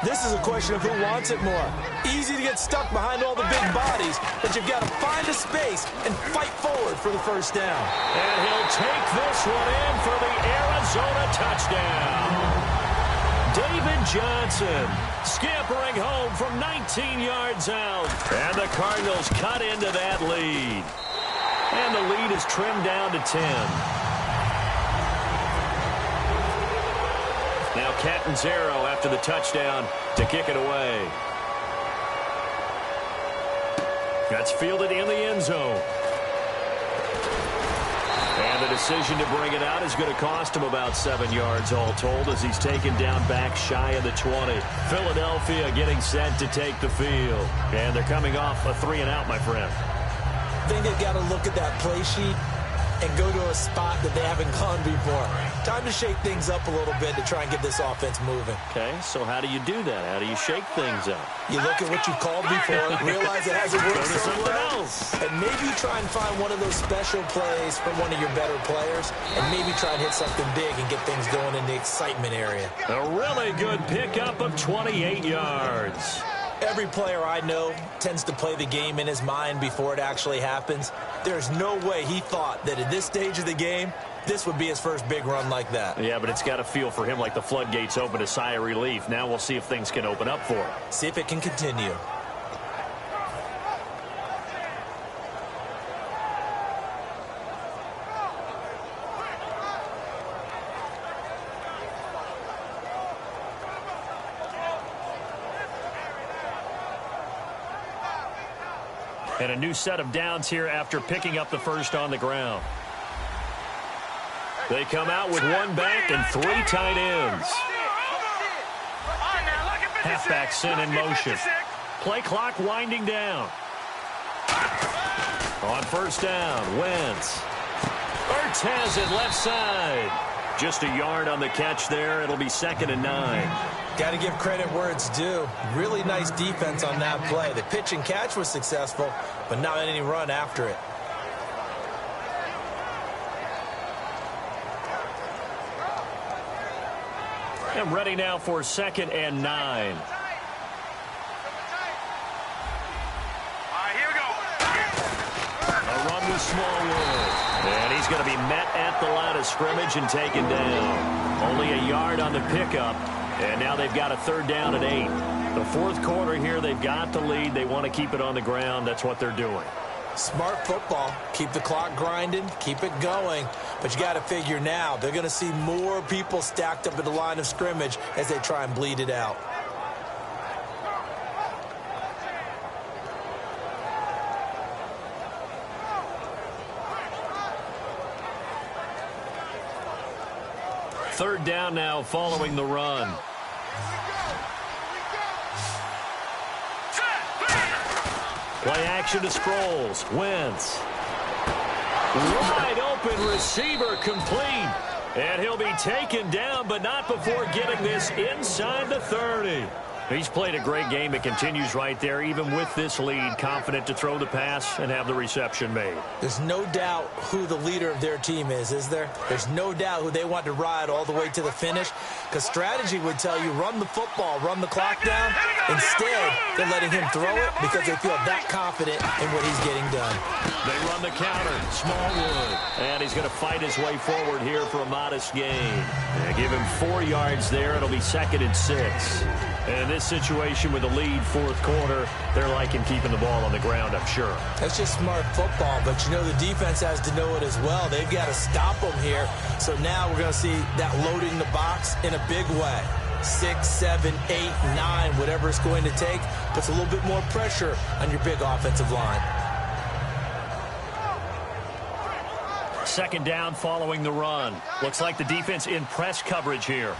E: This is a question of who wants it more. Easy to get stuck behind all the big bodies, but you've got to find a space and fight forward for the first down.
C: And he'll take this one in for the Arizona touchdown. David Johnson scampering home from 19 yards out. And the Cardinals cut into that lead. And the lead is trimmed down to 10. Now Catanzaro after the touchdown to kick it away. That's fielded in the end zone. And the decision to bring it out is going to cost him about 7 yards all told as he's taken down back shy of the 20. Philadelphia getting set to take the field. And they're coming off a 3-and-out, my friend.
E: I think they've got to look at that play sheet and go to a spot that they haven't gone before. Time to shake things up a little bit to try and get this offense moving.
C: Okay, so how do you do that? How do you shake things up?
E: You look at what you've called before, realize it hasn't worked so well, and maybe try and find one of those special plays from one of your better players, and maybe try and hit something big and get things going in the excitement area.
C: A really good pickup of 28 yards.
E: Every player I know tends to play the game in his mind before it actually happens. There's no way he thought that at this stage of the game, this would be his first big run like that.
C: Yeah, but it's got to feel for him like the floodgates open, a sigh of relief. Now we'll see if things can open up for him.
E: See if it can continue.
C: And a new set of downs here after picking up the first on the ground. They come out with one back and 3 tight ends. Halfback sent in motion. Play clock winding down. On first down, Wentz. Ertz has it left side. Just a yard on the catch there. It'll be 2nd and 9.
E: Got to give credit where it's due. Really nice defense on that play. The pitch and catch was successful, but not any run after it.
C: And ready now for 2nd and 9.
D: Here we go.
C: A run with Smallwood. And he's going to be met at the line of scrimmage and taken down. Only a yard on the pickup. And now they've got a 3rd down and 8. The 4th quarter here, they've got the lead. They want to keep it on the ground. That's what they're doing.
E: Smart football. Keep the clock grinding. Keep it going. But you got to figure now, they're going to see more people stacked up at the line of scrimmage as they try and bleed it out.
C: Third down now following the run. Play action to Sproles. Wentz. Wide open receiver complete. And he'll be taken down, but not before getting this inside the 30. He's played a great game. It continues right there, even with this lead, confident to throw the pass and have the reception made.
E: There's no doubt who the leader of their team is there? There's no doubt who they want to ride all the way to the finish, because strategy would tell you run the football, run the clock down. Instead, they're letting him throw it because they feel that confident in what he's getting done.
C: They run the counter. Smallwood. And he's going to fight his way forward here for a modest gain. They give him 4 yards there. It'll be 2nd and 6. And in this situation with the lead 4th quarter, they're liking keeping the ball on the ground, I'm sure.
E: That's just smart football, but you know the defense has to know it as well. They've got to stop them here. So now we're going to see that loading the box in a big way. 6, 7, 8, 9, whatever it's going to take, puts a little bit more pressure on your big offensive line.
C: 2nd down following the run. Looks like the defense in press coverage here.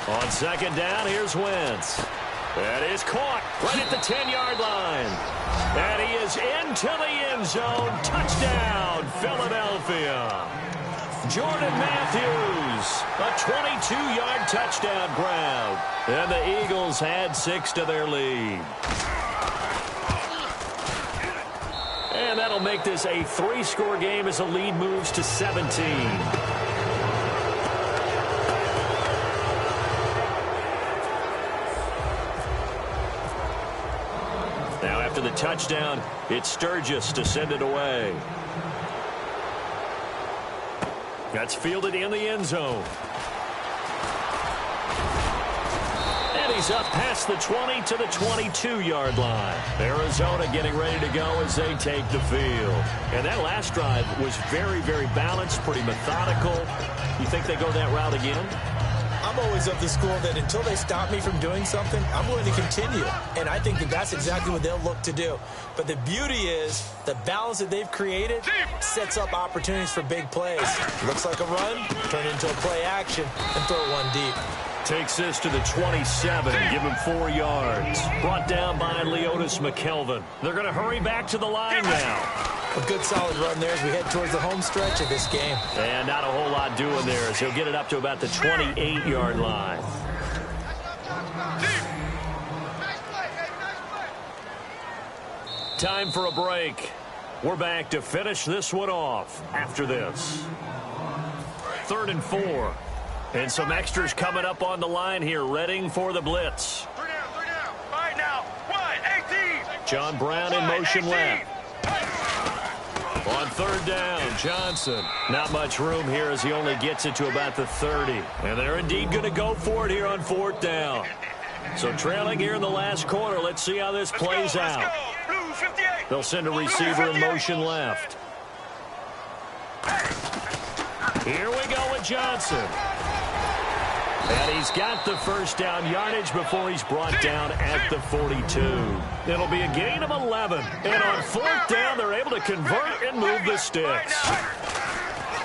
C: On 2nd down, here's Wentz. That is caught right at the 10-yard line. And he is into the end zone. Touchdown, Philadelphia. Jordan Matthews, a 22-yard touchdown grab. And the Eagles add 6 to their lead. And that'll make this a 3-score game as the lead moves to 17. Now after the touchdown, it's Sturgis to send it away. That's fielded in the end zone. And he's up past the 20 to the 22-yard line. Arizona getting ready to go as they take the field. And that last drive was very, very balanced, pretty methodical. You think they go that route again?
E: I'm always of the school that until they stop me from doing something, I'm going to continue. And I think that that's exactly what they'll look to do. But the beauty is the balance that they've created sets up opportunities for big plays. Looks like a run, turn it into a play action, and throw one deep.
C: Takes this to the 27, give him 4 yards. Brought down by Leotis McKelvin. They're going to hurry back to the line now.
E: A good solid run there as we head towards the home stretch of this game.
C: And not a whole lot doing there as he'll get it up to about the 28-yard line. Time for a break. We're back to finish this one off after this. 3rd and 4. And some extras coming up on the line here, readying for the blitz.
D: 3 down. All right, now. 1-18.
C: John Brown in motion left. On 3rd down, Johnson. Not much room here as he only gets it to about the 30. And they're indeed going to go for it here on 4th down. So trailing here in the last quarter. Let's see how this plays out.
D: Blue 58.
C: They'll send a receiver in motion left. Here we go with Johnson. And he's got the first down yardage before he's brought down at the 42. It'll be a gain of 11. And on 4th down, they're able to convert and move the sticks.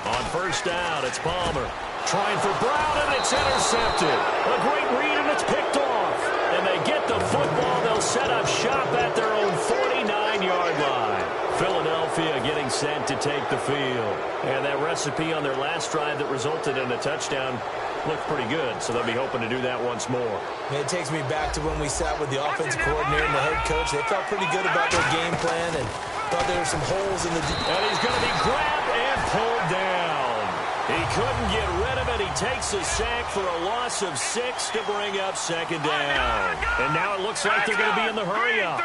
C: On 1st down, it's Palmer. Trying for Brown, and it's intercepted. A great read, and it's picked off. And they get the football. They'll set up shop at their own 49-yard line. Philadelphia getting set to take the field. And that recipe on their last drive that resulted in a touchdown looked pretty good, so they'll be hoping to do that once more.
E: It takes me back to when we sat with the offensive coordinator and the head coach. They felt pretty good about their game plan and thought there were some holes in the...
C: And he's going to be grabbed and pulled down. He couldn't get rid of it. He takes a sack for a loss of 6 to bring up 2nd down. And now it looks like they're going to be in the hurry up.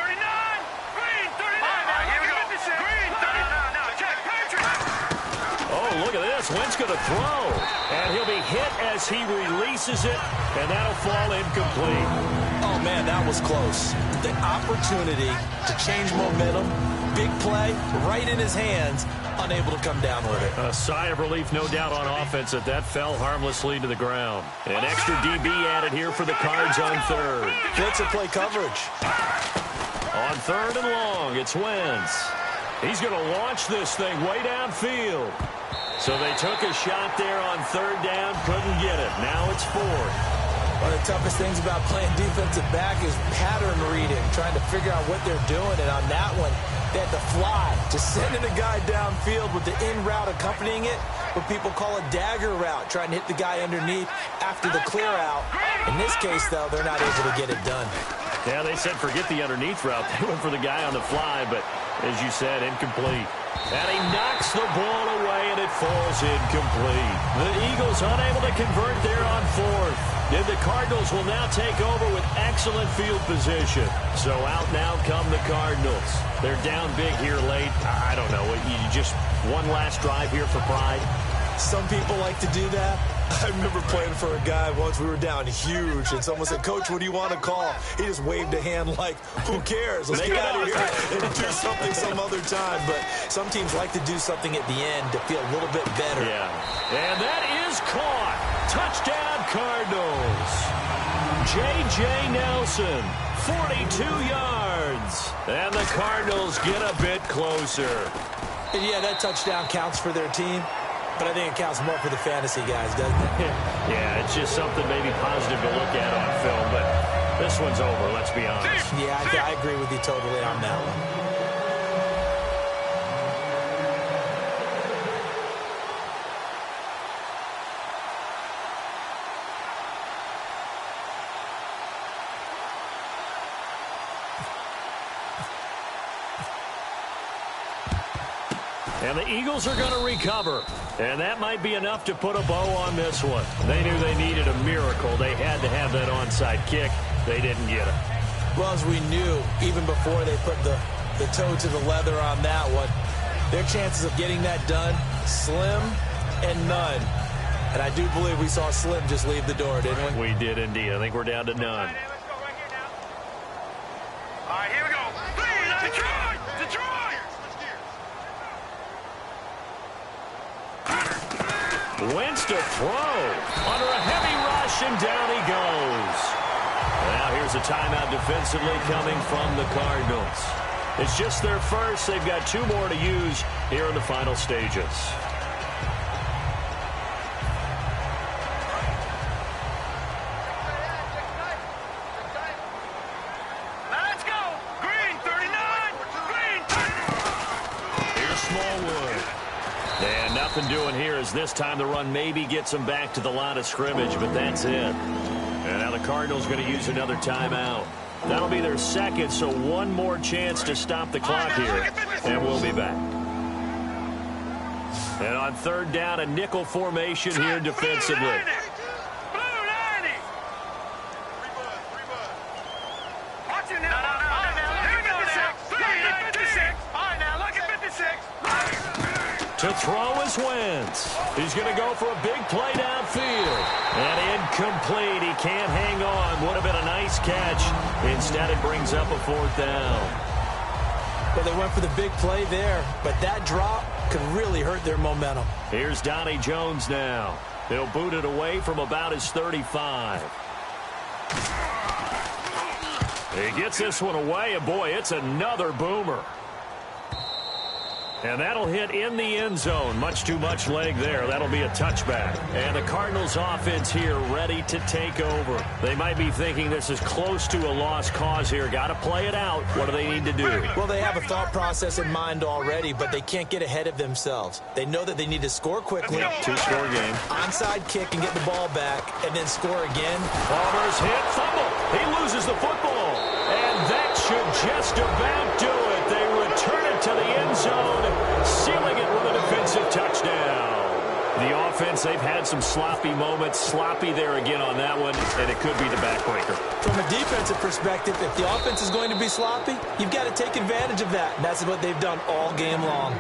C: Oh, look at this. Wentz going to throw. And he'll be hit as he releases it, and that'll fall incomplete.
E: Oh, man, that was close. The opportunity to change momentum, big play, right in his hands, unable to come down with it.
C: A sigh of relief, no doubt, on offense that fell harmlessly to the ground. An extra DB added here for the Cards on 3rd.
E: Blitz or play coverage.
C: On 3rd and long, it's Wentz. He's going to launch this thing way downfield. So they took a shot there on 3rd down, couldn't get it. Now it's 4th.
E: One of the toughest things about playing defensive back is pattern reading, trying to figure out what they're doing. And on that one, they had to fly, just sending a guy downfield with the in route accompanying it, what people call a dagger route, trying to hit the guy underneath after the clear out. In this case, though, they're not able to get it done.
C: Yeah, they said forget the underneath route. They went for the guy on the fly, but as you said, incomplete. And he knocks the ball away, and it falls incomplete. The Eagles unable to convert there on 4th. And the Cardinals will now take over with excellent field position. So out now come the Cardinals. They're down big here late. I don't know. You just one last drive here for pride.
E: Some people like to do that. I remember playing for a guy once. We were down huge, and someone said, "Coach, what do you want to call?" He just waved a hand like, who cares? Let's get out of here and do something some other time. But some teams like to do something at the end to feel a little bit better.
C: Yeah. And that is caught. Touchdown, Cardinals. J.J. Nelson, 42 yards. And the Cardinals get a bit closer.
E: And yeah, that touchdown counts for their team. But I think it counts more for the fantasy guys, doesn't it?
C: Yeah, it's just something maybe positive to look at on film. But This one's over, let's be honest.
E: Yeah, I agree with you totally on that one.
C: And the Eagles are going to recover. And that might be enough to put a bow on this one. They knew they needed a miracle. They had to have that onside kick. They didn't get it.
E: Well, as we knew, even before they put the toe to the leather on that one, their chances of getting that done, slim and none. And I do believe we saw Slim just leave the door, didn't we?
C: We did indeed. I think we're down to none.
D: All right, here we go. Detroit! Detroit!
C: Wentz to throw. Under a heavy rush, and down he goes. Now here's a timeout defensively coming from the Cardinals. It's just their first. They've got 2 more to use here in the final stages.
D: Let's go! Green, 39! Green, 39!
C: Here's Smallwood. And nothing doing here as this time the run maybe gets them back to the line of scrimmage, but that's it. And now the Cardinals going to use another timeout. That'll be their second, so one more chance to stop the clock here, and we'll be back. And on third down, a nickel formation here defensively.
D: Blue 90! Watch it now. Here we go now. 56. All right, now look at 56.
C: To throw is Wentz. He's going to go for a big play downfield. And incomplete. He can't hang on. Would have been a nice catch. Instead, it brings up a 4th down.
E: Well, they went for the big play there, but that drop could really hurt their momentum.
C: Here's Donnie Jones now. He'll boot it away from about his 35. He gets this one away, and boy, it's another boomer. And that'll hit in the end zone. Much too much leg there. That'll be a touchback. And the Cardinals offense here ready to take over. They might be thinking this is close to a lost cause here. Got to play it out. What do they need to do?
E: Well, they have a thought process in mind already, but they can't get ahead of themselves. They know that they need to score quickly.
C: 2-score game.
E: Onside kick and get the ball back, and then score again.
C: Palmer's hit. Fumble. He loses the football. And that should just about do it. They return it to the end zone, sealing it with a defensive touchdown. The offense, they've had some sloppy moments. Sloppy there again on that one, and it could be the backbreaker.
E: From a defensive perspective, if the offense is going to be sloppy, you've got to take advantage of that. And that's what they've done all game long.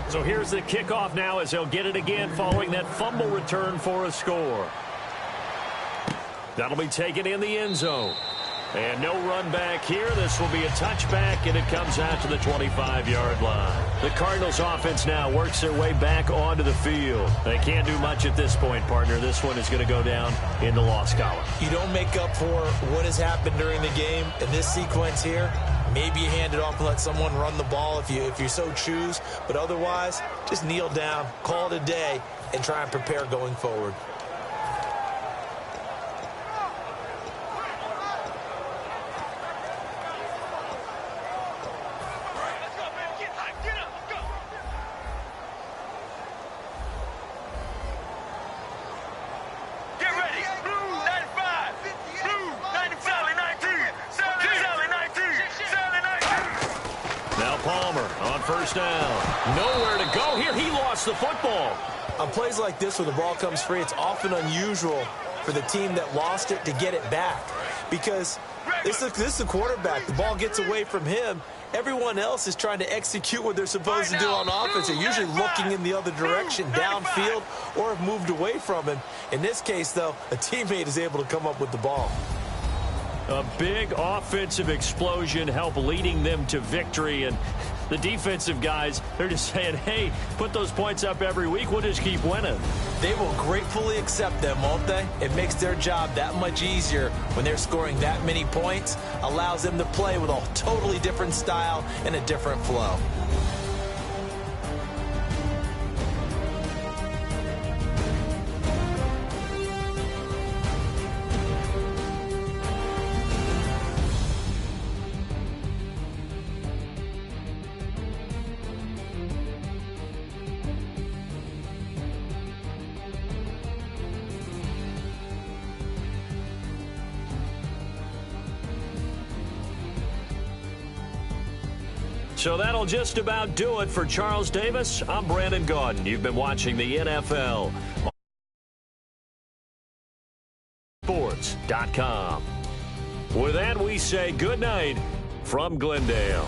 C: So here's the kickoff now as they'll get it again following that fumble return for a score. That'll be taken in the end zone. And no run back here. This will be a touchback, and it comes out to the 25-yard line. The Cardinals offense now works their way back onto the field. They can't do much at this point, partner. This one is going to go down in the loss column.
E: You don't make up for what has happened during the game in this sequence here. Maybe you hand it off and let someone run the ball if you so choose. But otherwise, just kneel down, call it a day, and try and prepare going forward.
C: Nowhere to go here. He lost the football.
E: On plays like this where the ball comes free, it's often unusual for the team that lost it to get it back. Because this is the quarterback. The ball gets away from him. Everyone else is trying to execute what they're supposed to do on offense. They're usually looking in the other direction, downfield, or have moved away from him. In this case, though, a teammate is able to come up with the ball.
C: A big offensive explosion helped leading them to victory, and The defensive guys, they're just saying, hey, put those points up every week. We'll just keep winning.
E: They will gratefully accept them, won't they? It makes their job that much easier when they're scoring that many points. Allows them to play with a totally different style and a different flow.
C: So that'll just about do it for Charles Davis. I'm Brandon Gaudin. You've been watching the NFL. Sports.com. With that, we say good night from Glendale.